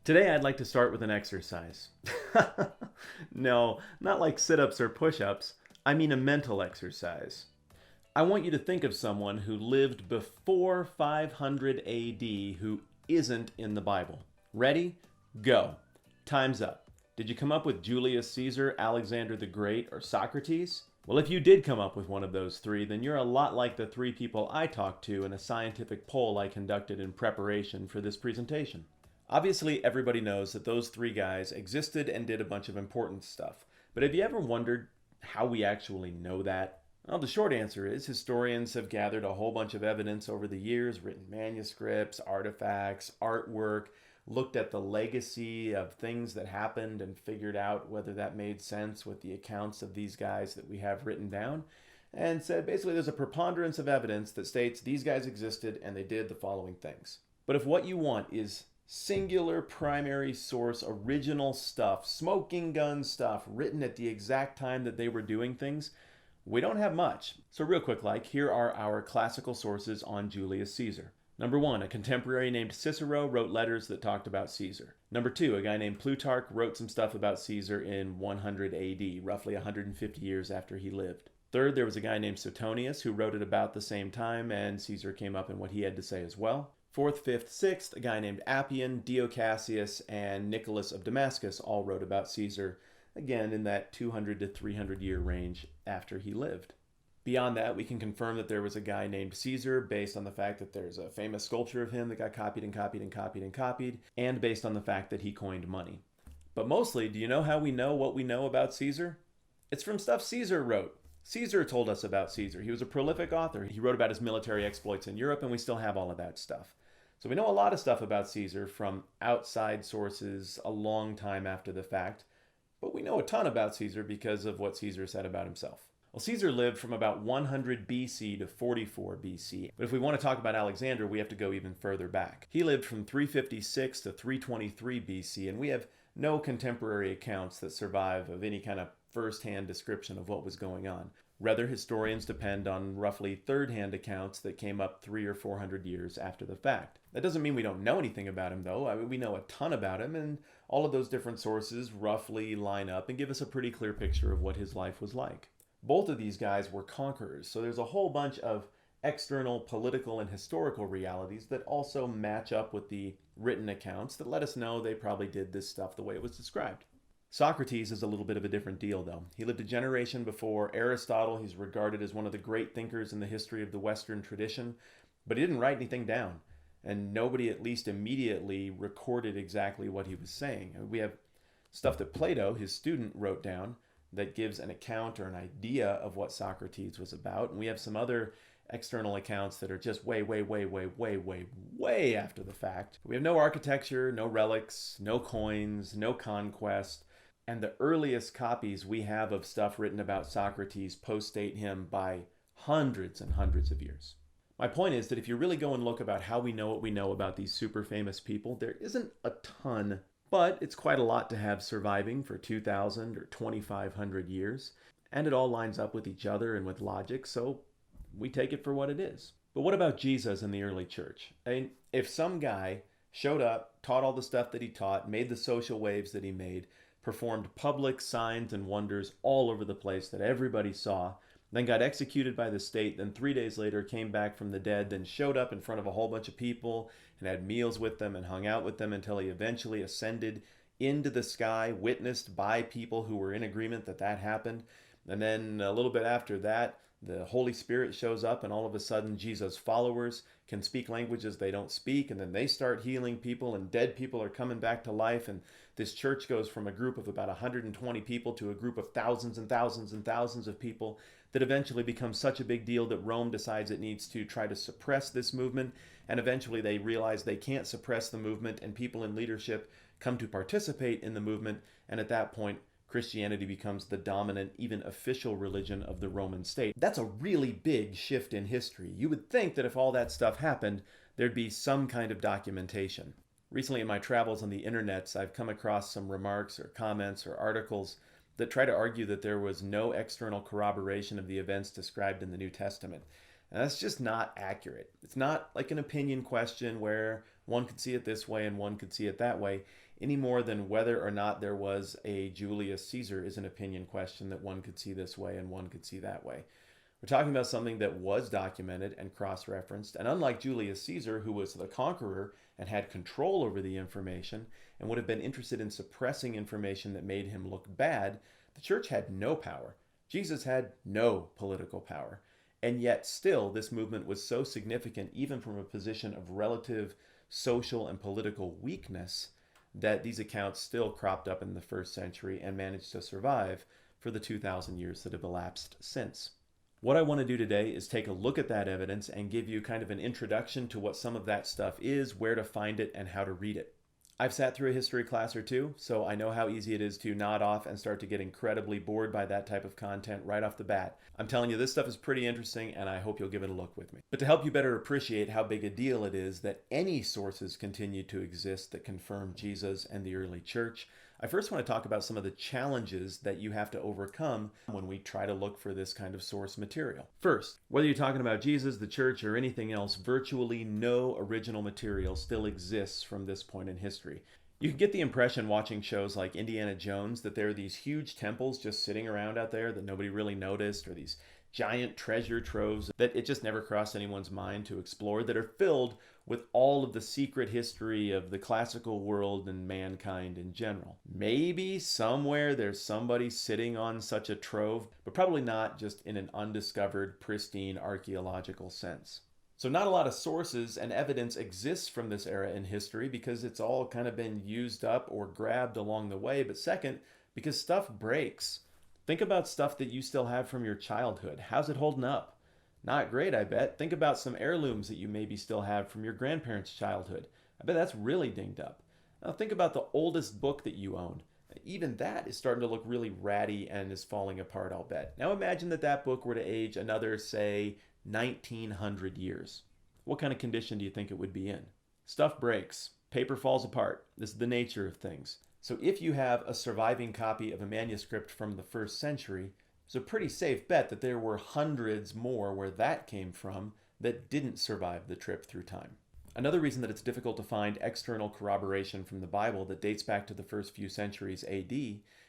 Today I'd like to start with an exercise. No, not like sit-ups or push-ups. I mean a mental exercise. I want you to think of someone who lived before 500 AD who isn't in the Bible. Ready? Go. Time's up. Did you come up with Julius Caesar, Alexander the Great, or Socrates? Well, if you did come up with one of those three, then you're a lot like the three people I talked to in a scientific poll I conducted in preparation for this presentation. Obviously, everybody knows that those three guys existed and did a bunch of important stuff. But have you ever wondered how we actually know that? Well, the short answer is historians have gathered a whole bunch of evidence over the years, written manuscripts, artifacts, artwork, looked at the legacy of things that happened and figured out whether that made sense with the accounts of these guys that we have written down, and said basically there's a preponderance of evidence that states these guys existed and they did the following things. But if what you want is singular primary source original stuff, smoking gun stuff written at the exact time that they were doing things, we don't have much. So real quick, here are our classical sources on Julius Caesar. Number 1, a contemporary named Cicero wrote letters that talked about Caesar. Number 2, a guy named Plutarch wrote some stuff about Caesar in 100 AD, roughly 150 years after he lived. Third, there was a guy named Suetonius who wrote it about the same time, and Caesar came up in what he had to say as well. Fourth, fifth, sixth, a guy named Appian, Dio Cassius, and Nicholas of Damascus all wrote about Caesar, again in that 200 to 300 year range after he lived. Beyond that, we can confirm that there was a guy named Caesar based on the fact that there's a famous sculpture of him that got copied and copied and copied and copied, and based on the fact that he coined money. But mostly, do you know how we know what we know about Caesar? It's from stuff Caesar wrote. Caesar told us about Caesar. He was a prolific author. He wrote about his military exploits in Europe, and we still have all of that stuff. So we know a lot of stuff about Caesar from outside sources a long time after the fact, but we know a ton about Caesar because of what Caesar said about himself. Well, Caesar lived from about 100 BC to 44 BC, but if we want to talk about Alexander, we have to go even further back. He lived from 356 to 323 BC, and we have no contemporary accounts that survive of any kind of first-hand description of what was going on. Rather, historians depend on roughly third-hand accounts that came up 300 or 400 years after the fact. That doesn't mean we don't know anything about him, though. I mean, we know a ton about him, and all of those different sources roughly line up and give us a pretty clear picture of what his life was like. Both of these guys were conquerors, so there's a whole bunch of external political and historical realities that also match up with the written accounts that let us know they probably did this stuff the way it was described. Socrates is a little bit of a different deal, though. He lived a generation before Aristotle. He's regarded as one of the great thinkers in the history of the Western tradition, but he didn't write anything down, and nobody at least immediately recorded exactly what he was saying. We have stuff that Plato, his student, wrote down that gives an account or an idea of what Socrates was about, and we have some other external accounts that are just way after the fact. We have no architecture, no relics, no coins, no conquest. And the earliest copies we have of stuff written about Socrates post-date him by hundreds and hundreds of years. My point is that if you really go and look about how we know what we know about these super famous people, there isn't a ton, but it's quite a lot to have surviving for 2,000 or 2,500 years. And it all lines up with each other and with logic, so we take it for what it is. But what about Jesus in the early church? I mean, if some guy showed up, taught all the stuff that he taught, made the social waves that he made, performed public signs and wonders all over the place that everybody saw, then got executed by the state, then 3 days later came back from the dead, then showed up in front of a whole bunch of people and had meals with them and hung out with them until he eventually ascended into the sky, witnessed by people who were in agreement that that happened. And then a little bit after that, the Holy Spirit shows up, and all of a sudden Jesus' followers can speak languages they don't speak, and then they start healing people, and dead people are coming back to life, and this church goes from a group of about 120 people to a group of thousands and thousands and thousands of people that eventually becomes such a big deal that Rome decides it needs to try to suppress this movement, and eventually they realize they can't suppress the movement, and people in leadership come to participate in the movement, and at that point Christianity becomes the dominant, even official religion of the Roman state. That's a really big shift in history. You would think that if all that stuff happened, there'd be some kind of documentation. Recently in my travels on the internets, I've come across some remarks or comments or articles that try to argue that there was no external corroboration of the events described in the New Testament. And that's just not accurate. It's not like an opinion question where One could see it this way and one could see it that way, any more than whether or not there was a Julius Caesar is an opinion question that one could see this way and one could see that way. We're talking about something that was documented and cross-referenced, and unlike Julius Caesar, who was the conqueror and had control over the information and would have been interested in suppressing information that made him look bad, the church had no power. Jesus had no political power. And yet still, this movement was so significant, even from a position of relative social and political weakness, that these accounts still cropped up in the first century and managed to survive for the 2,000 years that have elapsed since. What I want to do today is take a look at that evidence and give you kind of an introduction to what some of that stuff is, where to find it, and how to read it. I've sat through a history class or two, so I know how easy it is to nod off and start to get incredibly bored by that type of content right off the bat. I'm telling you, this stuff is pretty interesting, and I hope you'll give it a look with me. But to help you better appreciate how big a deal it is that any sources continue to exist that confirm Jesus and the early church, I first want to talk about some of the challenges that you have to overcome when we try to look for this kind of source material. First, whether you're talking about Jesus, the church, or anything else, virtually no original material still exists from this point in history. You can get the impression watching shows like Indiana Jones that there are these huge temples just sitting around out there that nobody really noticed, or these giant treasure troves that it just never crossed anyone's mind to explore, that are filled with all of the secret history of the classical world and mankind in general. Maybe somewhere there's somebody sitting on such a trove, but probably not just in an undiscovered, pristine archaeological sense. So not a lot of sources and evidence exists from this era in history because it's all kind of been used up or grabbed along the way. But second, because stuff breaks. Think about stuff that you still have from your childhood. How's it holding up? Not great, I bet. Think about some heirlooms that you maybe still have from your grandparents' childhood. I bet that's really dinged up. Now think about the oldest book that you own. Even that is starting to look really ratty and is falling apart, I'll bet. Now imagine that that book were to age another, say, 1900 years. What kind of condition do you think it would be in? Stuff breaks. Paper falls apart. This is the nature of things. So if you have a surviving copy of a manuscript from the first century, it's a pretty safe bet that there were hundreds more where that came from that didn't survive the trip through time. Another reason that it's difficult to find external corroboration from the Bible that dates back to the first few centuries AD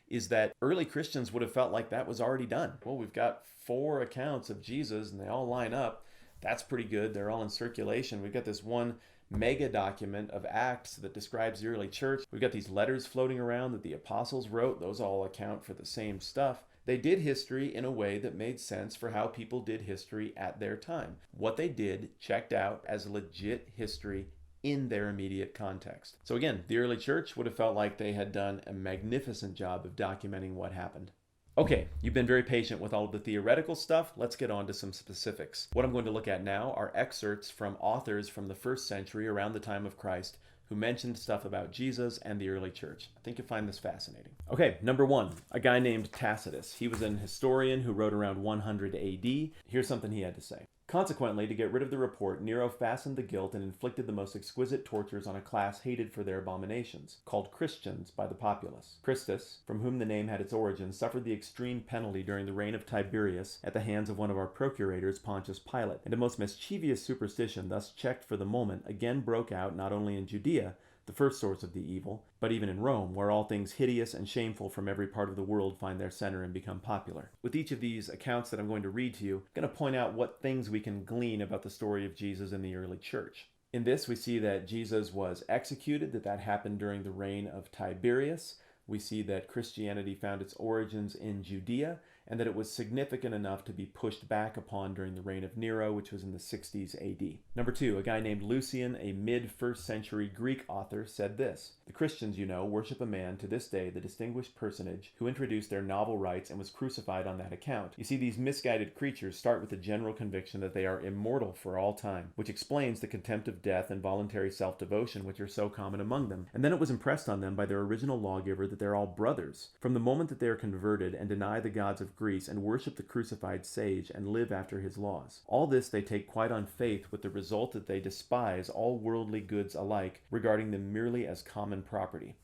is that early Christians would have felt like that was already done. Well, we've got 4 accounts of Jesus and they all line up. That's pretty good. They're all in circulation. We've got this one mega document of Acts that describes the early church. We've got these letters floating around that the apostles wrote. Those all account for the same stuff. They did history in a way that made sense for how people did history at their time. What they did checked out as legit history in their immediate context. So again, the early church would have felt like they had done a magnificent job of documenting what happened. Okay, you've been very patient with all of the theoretical stuff. Let's get on to some specifics. What I'm going to look at now are excerpts from authors from the first century around the time of Christ who mentioned stuff about Jesus and the early church. I think you'll find this fascinating. Okay, number 1, a guy named Tacitus. He was an historian who wrote around 100 AD. Here's something he had to say. Consequently, to get rid of the report, Nero fastened the guilt and inflicted the most exquisite tortures on a class hated for their abominations, called Christians by the populace. Christus, from whom the name had its origin, suffered the extreme penalty during the reign of Tiberius at the hands of one of our procurators, Pontius Pilate, and a most mischievous superstition, thus checked for the moment, again broke out not only in Judea, the first source of the evil, but even in Rome, where all things hideous and shameful from every part of the world find their center and become popular. With each of these accounts that I'm going to read to you, I'm going to point out what things we can glean about the story of Jesus in the early church. In this, we see that Jesus was executed, that happened during the reign of Tiberius. We see that Christianity found its origins in Judea, and that it was significant enough to be pushed back upon during the reign of Nero, which was in the 60s AD. Number 2, a guy named Lucian, a mid-1st century Greek author, said this: "The Christians, you know, worship a man to this day, the distinguished personage who introduced their novel rites and was crucified on that account. You see, these misguided creatures start with the general conviction that they are immortal for all time, which explains the contempt of death and voluntary self-devotion which are so common among them. And then it was impressed on them by their original lawgiver that they're all brothers. From the moment that they are converted and deny the gods of Greece and worship the crucified sage and live after his laws. All this they take quite on faith, with the result that they despise all worldly goods alike, regarding them merely as common property."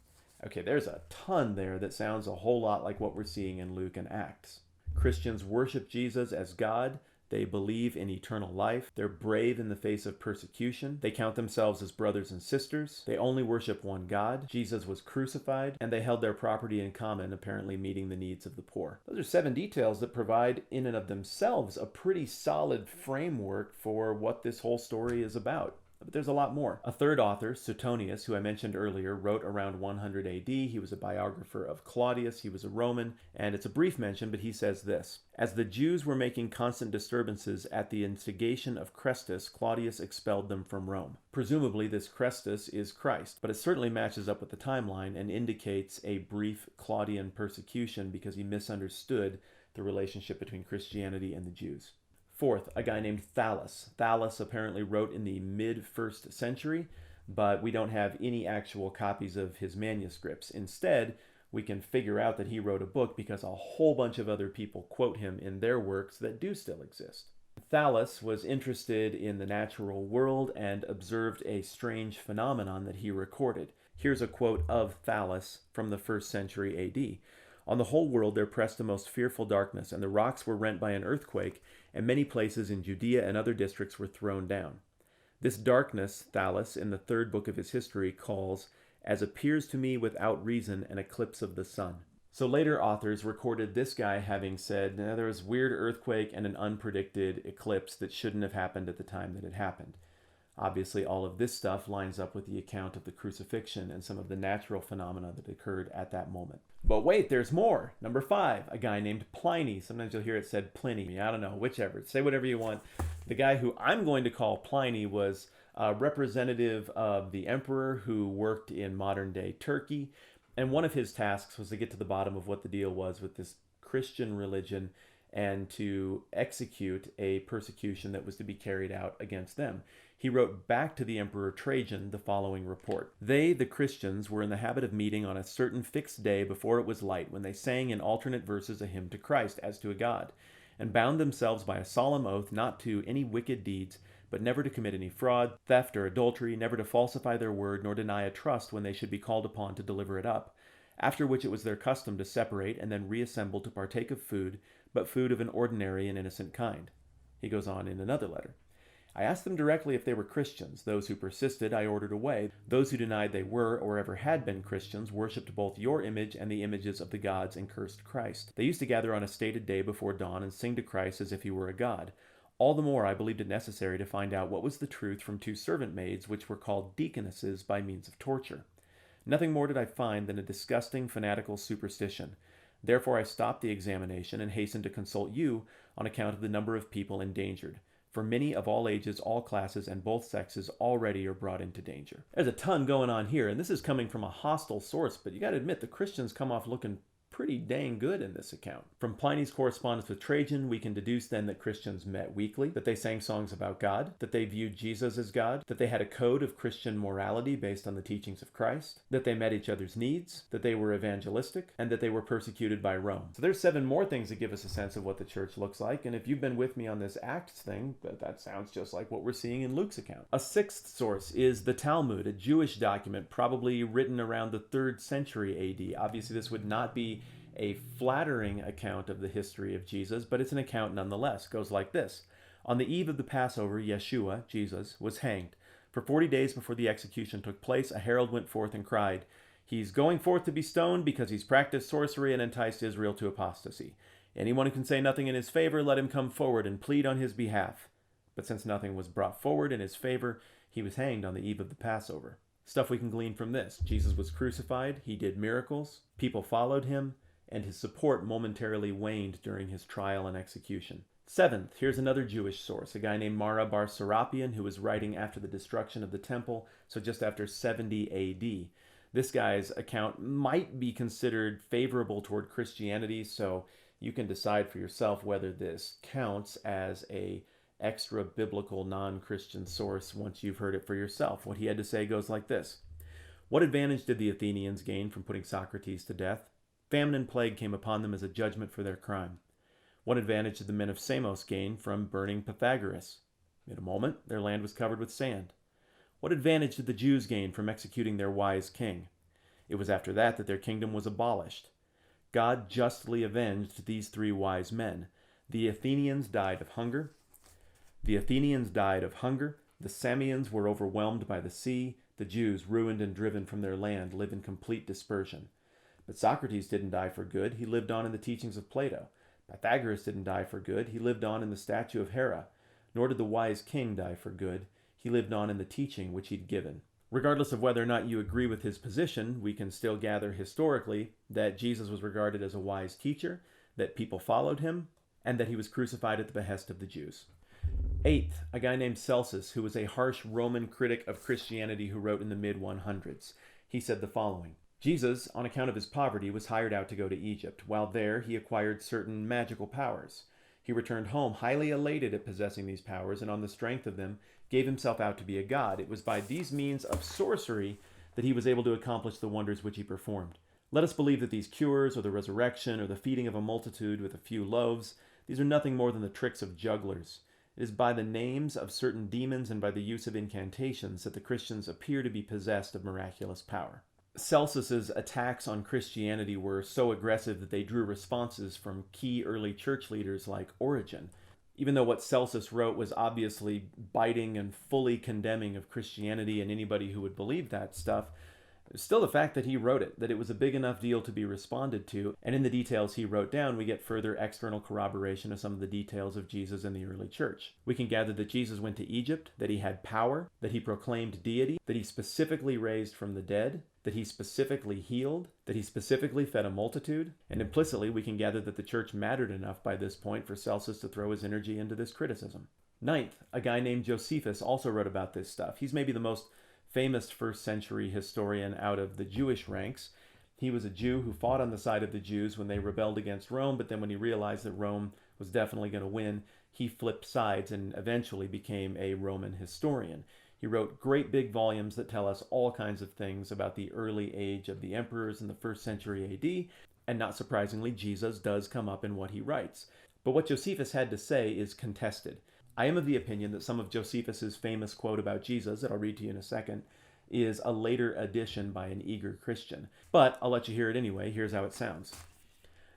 Okay, there's a ton there that sounds a whole lot like what we're seeing in Luke and Acts. Christians worship Jesus as God. They believe in eternal life. They're brave in the face of persecution. They count themselves as brothers and sisters. They only worship one God. Jesus was crucified, and they held their property in common, apparently meeting the needs of the poor. Those are 7 details that provide, in and of themselves, a pretty solid framework for what this whole story is about. But there's a lot more. A third author, Suetonius, who I mentioned earlier, wrote around 100 AD. He was a biographer of Claudius. He was a Roman, and it's a brief mention, but he says this: "As the Jews were making constant disturbances at the instigation of Chrestus, Claudius expelled them from Rome." Presumably this Chrestus is Christ, but it certainly matches up with the timeline and indicates a brief Claudian persecution because he misunderstood the relationship between Christianity and the Jews. Fourth, a guy named Thallus. Thallus apparently wrote in the mid-1st century, but we don't have any actual copies of his manuscripts. Instead, we can figure out that he wrote a book because a whole bunch of other people quote him in their works that do still exist. Thallus was interested in the natural world and observed a strange phenomenon that he recorded. Here's a quote of Thallus from the 1st century AD. "On the whole world there pressed a most fearful darkness, and the rocks were rent by an earthquake, and many places in Judea and other districts were thrown down. This darkness, Thallus, in the 3rd book of his history, calls, as appears to me without reason, an eclipse of the sun." So later authors recorded this guy having said, there was a weird earthquake and an unpredicted eclipse that shouldn't have happened at the time that it happened. Obviously, all of this stuff lines up with the account of the crucifixion and some of the natural phenomena that occurred at that moment. But wait, there's more. Number 5, a guy named Pliny. Sometimes you'll hear it said Pliny. I don't know, whichever. Say whatever you want. The guy who I'm going to call Pliny was a representative of the emperor who worked in modern-day Turkey. And one of his tasks was to get to the bottom of what the deal was with this Christian religion and to execute a persecution that was to be carried out against them. He wrote back to the Emperor Trajan the following report. "They, the Christians, were in the habit of meeting on a certain fixed day before it was light, when they sang in alternate verses a hymn to Christ as to a God, and bound themselves by a solemn oath not to any wicked deeds, but never to commit any fraud, theft, or adultery, never to falsify their word, nor deny a trust when they should be called upon to deliver it up. After which it was their custom to separate and then reassemble to partake of food, but food of an ordinary and innocent kind." He goes on in another letter. "I asked them directly if they were Christians. Those who persisted I ordered away. Those who denied they were or ever had been Christians worshipped both your image and the images of the gods and cursed Christ. They used to gather on a stated day before dawn and sing to Christ as if he were a god. All the more I believed it necessary to find out what was the truth from 2 servant maids which were called deaconesses by means of torture. Nothing more did I find than a disgusting fanatical superstition. Therefore I stopped the examination and hastened to consult you on account of the number of people endangered. For many of all ages, all classes, and both sexes already are brought into danger." There's a ton going on here, and this is coming from a hostile source, but you got to admit the Christians come off looking pretty dang good in this account. From Pliny's correspondence with Trajan, we can deduce then that Christians met weekly, that they sang songs about God, that they viewed Jesus as God, that they had a code of Christian morality based on the teachings of Christ, that they met each other's needs, that they were evangelistic, and that they were persecuted by Rome. So there's 7 more things that give us a sense of what the church looks like, and if you've been with me on this Acts thing, that sounds just like what we're seeing in Luke's account. A 6th source is the Talmud, a Jewish document probably written around the 3rd century AD. Obviously this would not be a flattering account of the history of Jesus, but it's an account nonetheless. It goes like this. "On the eve of the Passover, Yeshua, Jesus, was hanged. For 40 days before the execution took place, a herald went forth and cried, 'He's going forth to be stoned because he's practiced sorcery and enticed Israel to apostasy. Anyone who can say nothing in his favor, let him come forward and plead on his behalf.' But since nothing was brought forward in his favor, he was hanged on the eve of the Passover." Stuff we can glean from this. Jesus was crucified, he did miracles, people followed him, and his support momentarily waned during his trial and execution. 7th, here's another Jewish source, a guy named Mara bar Serapion, who was writing after the destruction of the temple, so just after 70 AD. This guy's account might be considered favorable toward Christianity, so you can decide for yourself whether this counts as a extra biblical non-Christian source once you've heard it for yourself. What he had to say goes like this. "What advantage did the Athenians gain from putting Socrates to death? Famine and plague came upon them as a judgment for their crime. What advantage did the men of Samos gain from burning Pythagoras? In a moment, their land was covered with sand. What advantage did the Jews gain from executing their wise king? It was after that that their kingdom was abolished. God justly avenged these 3 wise men. The Athenians died of hunger, The Athenians died of hunger. The Samians were overwhelmed by the sea. The Jews, ruined and driven from their land, live in complete dispersion. But Socrates didn't die for good. He lived on in the teachings of Plato. Pythagoras didn't die for good. He lived on in the statue of Hera. Nor did the wise king die for good. He lived on in the teaching which he'd given. Regardless of whether or not you agree with his position, we can still gather historically that Jesus was regarded as a wise teacher, that people followed him, and that he was crucified at the behest of the Jews. Eighth, a guy named Celsus, who was a harsh Roman critic of Christianity who wrote in the mid-100s. He said the following: Jesus, on account of his poverty, was hired out to go to Egypt. While there, he acquired certain magical powers. He returned home highly elated at possessing these powers, and on the strength of them, gave himself out to be a god. It was by these means of sorcery that he was able to accomplish the wonders which he performed. Let us believe that these cures, or the resurrection, or the feeding of a multitude with a few loaves, these are nothing more than the tricks of jugglers. It is by the names of certain demons and by the use of incantations that the Christians appear to be possessed of miraculous power. Celsus's attacks on Christianity were so aggressive that they drew responses from key early church leaders like Origen. Even though what Celsus wrote was obviously biting and fully condemning of Christianity and anybody who would believe that stuff, still the fact that he wrote it, that it was a big enough deal to be responded to, and in the details he wrote down, we get further external corroboration of some of the details of Jesus in the early church. We can gather that Jesus went to Egypt, that he had power, that he proclaimed deity, that he specifically raised from the dead, that he specifically healed, that he specifically fed a multitude, and implicitly we can gather that the church mattered enough by this point for Celsus to throw his energy into this criticism. Ninth, a guy named Josephus also wrote about this stuff. He's maybe the most famous first century historian out of the Jewish ranks. He was a Jew who fought on the side of the Jews when they rebelled against Rome, but then when he realized that Rome was definitely going to win, he flipped sides and eventually became a Roman historian. He wrote great big volumes that tell us all kinds of things about the early age of the emperors in the 1st century AD, and not surprisingly, Jesus does come up in what he writes. But what Josephus had to say is contested. I am of the opinion that some of Josephus's famous quote about Jesus, that I'll read to you in a second, is a later addition by an eager Christian. But I'll let you hear it anyway. Here's how it sounds.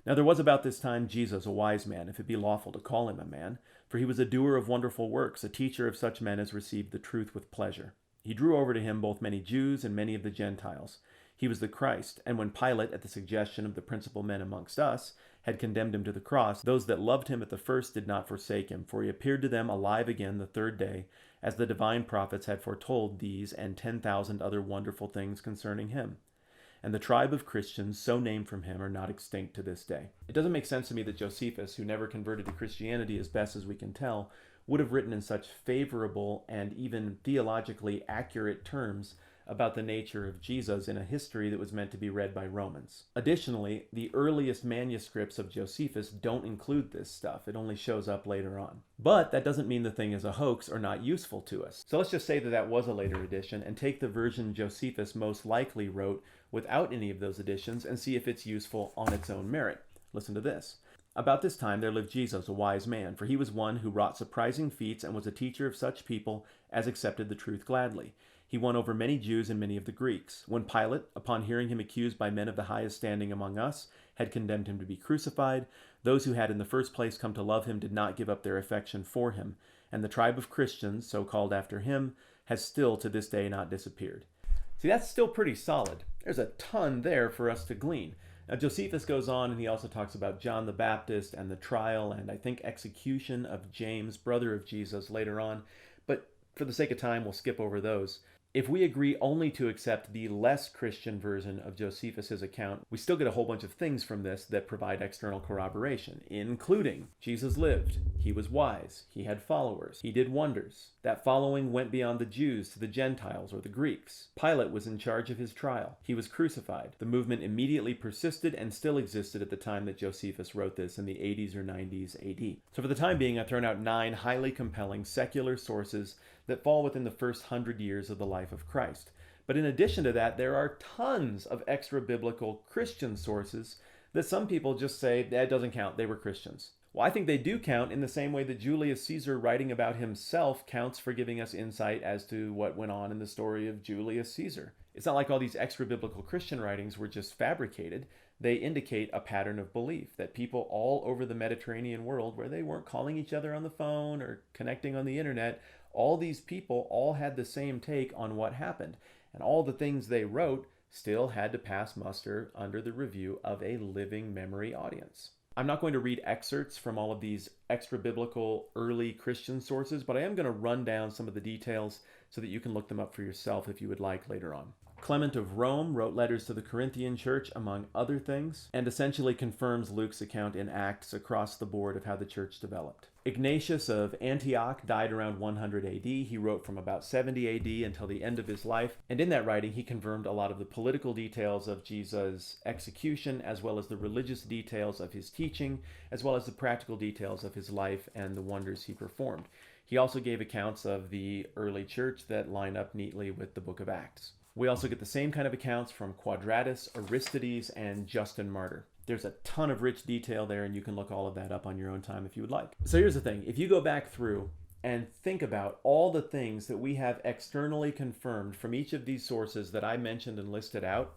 Now there was about this time Jesus, a wise man, if it be lawful to call him a man, for he was a doer of wonderful works, a teacher of such men as received the truth with pleasure. He drew over to him both many Jews and many of the Gentiles. He was the Christ, and when Pilate, at the suggestion of the principal men amongst us, had condemned him to the cross, those that loved him at the first did not forsake him, for he appeared to them alive again the 3rd day, as the divine prophets had foretold these and 10,000 other wonderful things concerning him. And the tribe of Christians so named from him are not extinct to this day. It doesn't make sense to me that Josephus, who never converted to Christianity as best as we can tell, would have written in such favorable and even theologically accurate terms about the nature of Jesus in a history that was meant to be read by Romans. Additionally, the earliest manuscripts of Josephus don't include this stuff. It only shows up later on. But that doesn't mean the thing is a hoax or not useful to us. So let's just say that that was a later edition and take the version Josephus most likely wrote without any of those additions and see if it's useful on its own merit. Listen to this. About this time there lived Jesus, a wise man, for he was one who wrought surprising feats and was a teacher of such people as accepted the truth gladly. He won over many Jews and many of the Greeks. When Pilate, upon hearing him accused by men of the highest standing among us, had condemned him to be crucified, those who had in the first place come to love him did not give up their affection for him, and the tribe of Christians, so called after him, has still to this day not disappeared. See, that's still pretty solid. There's a ton there for us to glean. Now, Josephus goes on and he also talks about John the Baptist and the trial and I think execution of James, brother of Jesus, later on. But for the sake of time, we'll skip over those. If we agree only to accept the less Christian version of Josephus's account, we still get a whole bunch of things from this that provide external corroboration, including Jesus lived, he was wise, he had followers, he did wonders. That following went beyond the Jews to the Gentiles or the Greeks. Pilate was in charge of his trial. He was crucified. The movement immediately persisted and still existed at the time that Josephus wrote this in the 80s or 90s AD. So for the time being, I've thrown out 9 highly compelling secular sources that fall within the first 100 years of the life of Christ. But in addition to that, there are tons of extra-biblical Christian sources that some people just say, that doesn't count, they were Christians. Well, I think they do count in the same way that Julius Caesar writing about himself counts for giving us insight as to what went on in the story of Julius Caesar. It's not like all these extra-biblical Christian writings were just fabricated. They indicate a pattern of belief that people all over the Mediterranean world, where they weren't calling each other on the phone or connecting on the internet, all these people all had the same take on what happened. And all the things they wrote still had to pass muster under the review of a living memory audience. I'm not going to read excerpts from all of these extra-biblical early Christian sources, but I am going to run down some of the details so that you can look them up for yourself if you would like later on. Clement of Rome wrote letters to the Corinthian church, among other things, and essentially confirms Luke's account in Acts across the board of how the church developed. Ignatius of Antioch died around 100 AD. He wrote from about 70 AD until the end of his life, and in that writing he confirmed a lot of the political details of Jesus' execution, as well as the religious details of his teaching, as well as the practical details of his life and the wonders he performed. He also gave accounts of the early church that line up neatly with the book of Acts. We also get the same kind of accounts from Quadratus, Aristides, and Justin Martyr. There's a ton of rich detail there, and you can look all of that up on your own time if you would like. So here's the thing. If you go back through and think about all the things that we have externally confirmed from each of these sources that I mentioned and listed out,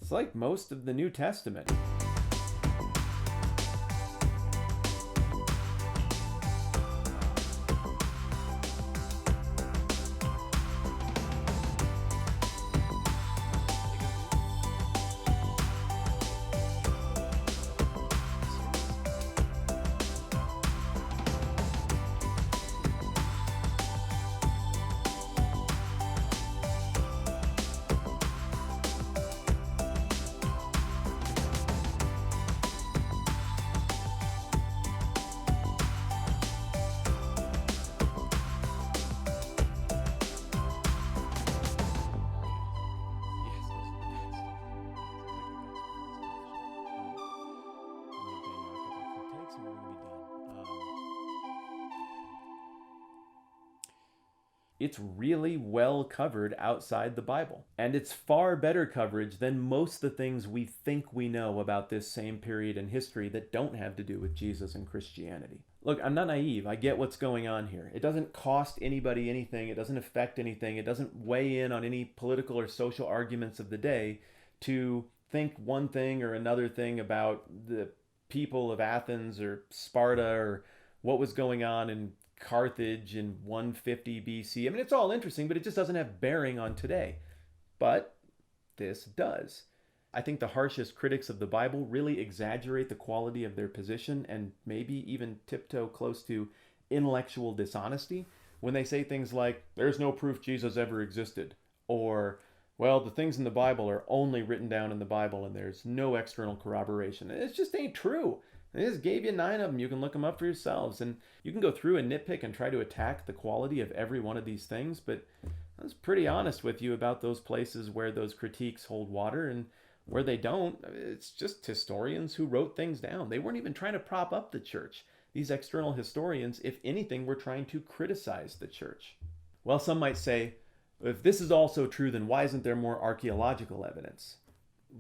it's like most of the New Testament. It's really well covered outside the Bible. And it's far better coverage than most of the things we think we know about this same period in history that don't have to do with Jesus and Christianity. Look, I'm not naive. I get what's going on here. It doesn't cost anybody anything. It doesn't affect anything. It doesn't weigh in on any political or social arguments of the day to think one thing or another thing about the people of Athens or Sparta or what was going on in Carthage in 150 BC. I mean, it's all interesting, but it just doesn't have bearing on today. But this does. I think the harshest critics of the Bible really exaggerate the quality of their position and maybe even tiptoe close to intellectual dishonesty when they say things like, there's no proof Jesus ever existed, or, well, the things in the Bible are only written down in the Bible and there's no external corroboration. It just ain't true. I just gave you 9 of them. You can look them up for yourselves. And you can go through and nitpick and try to attack the quality of every one of these things. But I was pretty honest with you about those places where those critiques hold water and where they don't. It's just historians who wrote things down. They weren't even trying to prop up the church. These external historians, if anything, were trying to criticize the church. Well, some might say, if this is also true, then why isn't there more archaeological evidence?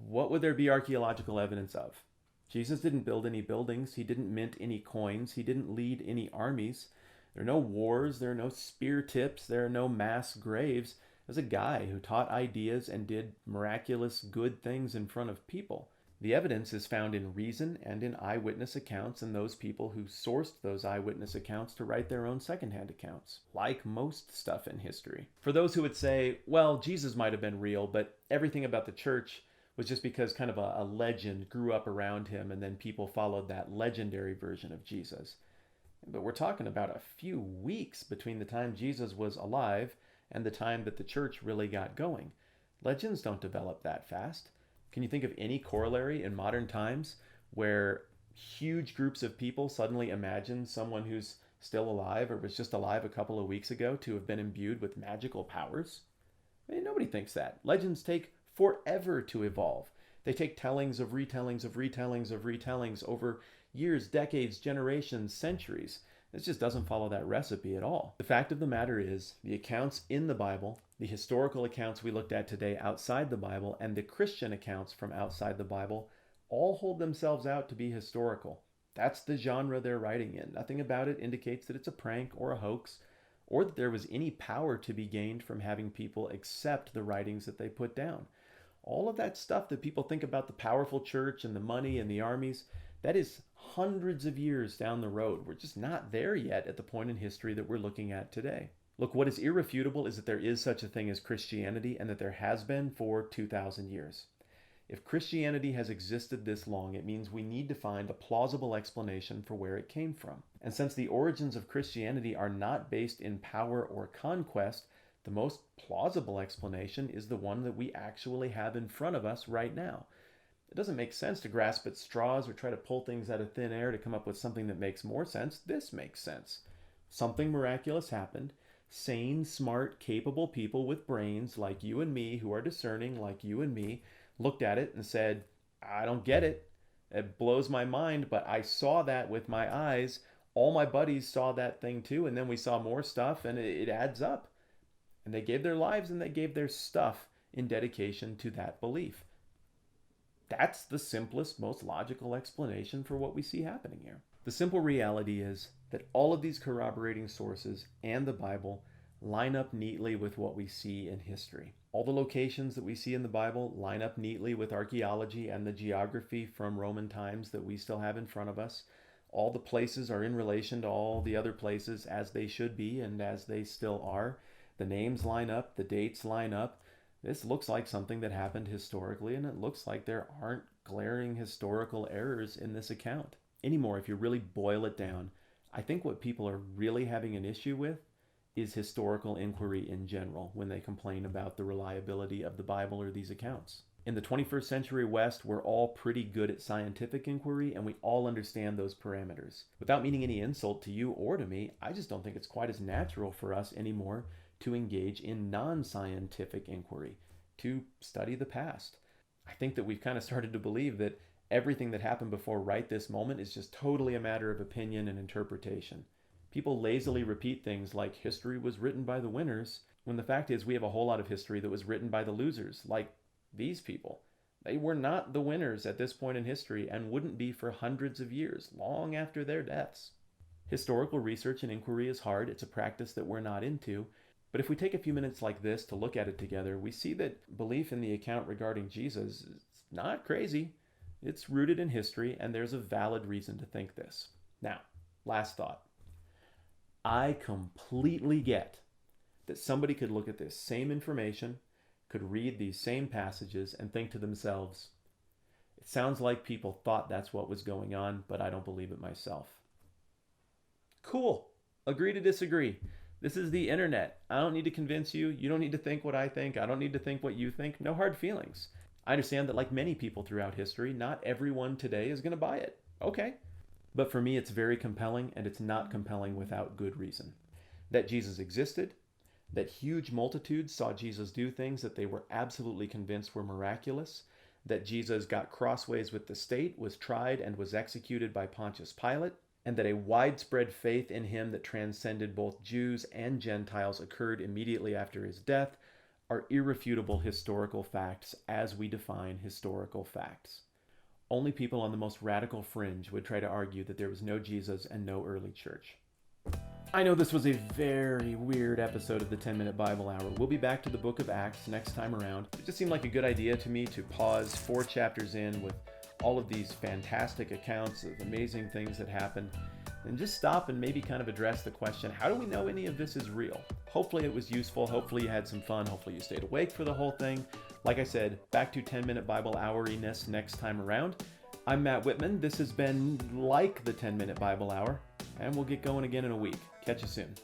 What would there be archaeological evidence of? Jesus didn't build any buildings. He didn't mint any coins. He didn't lead any armies. There are no wars. There are no spear tips. There are no mass graves. There's a guy who taught ideas and did miraculous good things in front of people. The evidence is found in reason and in eyewitness accounts and those people who sourced those eyewitness accounts to write their own secondhand accounts, like most stuff in history. For those who would say, well, Jesus might have been real, but everything about the church was just because kind of a legend grew up around him and then people followed that legendary version of Jesus. But we're talking about a few weeks between the time Jesus was alive and the time that the church really got going. Legends don't develop that fast. Can you think of any corollary in modern times where huge groups of people suddenly imagine someone who's still alive or was just alive a couple of weeks ago to have been imbued with magical powers? I mean, nobody thinks that. Legends take forever to evolve. They take tellings of retellings of retellings of retellings over years, decades, generations, centuries. This just doesn't follow that recipe at all. The fact of the matter is, the accounts in the Bible, the historical accounts we looked at today outside the Bible, and the Christian accounts from outside the Bible all hold themselves out to be historical. That's the genre they're writing in. Nothing about it indicates that it's a prank or a hoax or that there was any power to be gained from having people accept the writings that they put down. All of that stuff that people think about the powerful church and the money and the armies, that is hundreds of years down the road. We're just not there yet at the point in history that we're looking at today. Look, what is irrefutable is that there is such a thing as Christianity and that there has been for 2,000 years. If Christianity has existed this long, it means we need to find a plausible explanation for where it came from. And since the origins of Christianity are not based in power or conquest, the most plausible explanation is the one that we actually have in front of us right now. It doesn't make sense to grasp at straws or try to pull things out of thin air to come up with something that makes more sense. This makes sense. Something miraculous happened. Sane, smart, capable people with brains like you and me, who are discerning like you and me, looked at it and said, I don't get it. It blows my mind, but I saw that with my eyes. All my buddies saw that thing too, and then we saw more stuff, and it adds up. And they gave their lives and they gave their stuff in dedication to that belief. That's the simplest, most logical explanation for what we see happening here. The simple reality is that all of these corroborating sources and the Bible line up neatly with what we see in history. All the locations that we see in the Bible line up neatly with archaeology and the geography from Roman times that we still have in front of us. All the places are in relation to all the other places as they should be and as they still are. The names line up, the dates line up. This looks like something that happened historically, and it looks like there aren't glaring historical errors in this account. Anymore, if you really boil it down, I think what people are really having an issue with is historical inquiry in general when they complain about the reliability of the Bible or these accounts. In the 21st century West, we're all pretty good at scientific inquiry, and we all understand those parameters. Without meaning any insult to you or to me, I just don't think it's quite as natural for us anymore to engage in non-scientific inquiry, to study the past. I think that we've kind of started to believe that everything that happened before right this moment is just totally a matter of opinion and interpretation. People lazily repeat things like history was written by the winners, when the fact is we have a whole lot of history that was written by the losers, like these people. They were not the winners at this point in history and wouldn't be for hundreds of years, long after their deaths. Historical research and inquiry is hard. It's a practice that we're not into. But if we take a few minutes like this to look at it together, we see that belief in the account regarding Jesus is not crazy. It's rooted in history, and there's a valid reason to think this. Now, last thought. I completely get that somebody could look at this same information, could read these same passages, and think to themselves, it sounds like people thought that's what was going on, but I don't believe it myself. Cool. Agree to disagree. This is the internet. I don't need to convince you. You don't need to think what I think. I don't need to think what you think. No hard feelings. I understand that like many people throughout history, not everyone today is going to buy it. Okay. But for me, it's very compelling, and it's not compelling without good reason. That Jesus existed, that huge multitudes saw Jesus do things that they were absolutely convinced were miraculous, that Jesus got crossways with the state, was tried, and was executed by Pontius Pilate, and that a widespread faith in him that transcended both Jews and Gentiles occurred immediately after his death are irrefutable historical facts as we define historical facts. Only people on the most radical fringe would try to argue that there was no Jesus and no early church. I know this was a very weird episode of the 10-Minute Bible Hour. We'll be back to the book of Acts next time around. It just seemed like a good idea to me to pause 4 chapters in with all of these fantastic accounts of amazing things that happened, and just stop and maybe kind of address the question, how do we know any of this is real? Hopefully it was useful. Hopefully you had some fun. Hopefully you stayed awake for the whole thing. Like I said, back to 10-Minute Bible Hour-iness next time around. I'm Matt Whitman. This has been like the 10-Minute Bible Hour, and we'll get going again in a week. Catch you soon.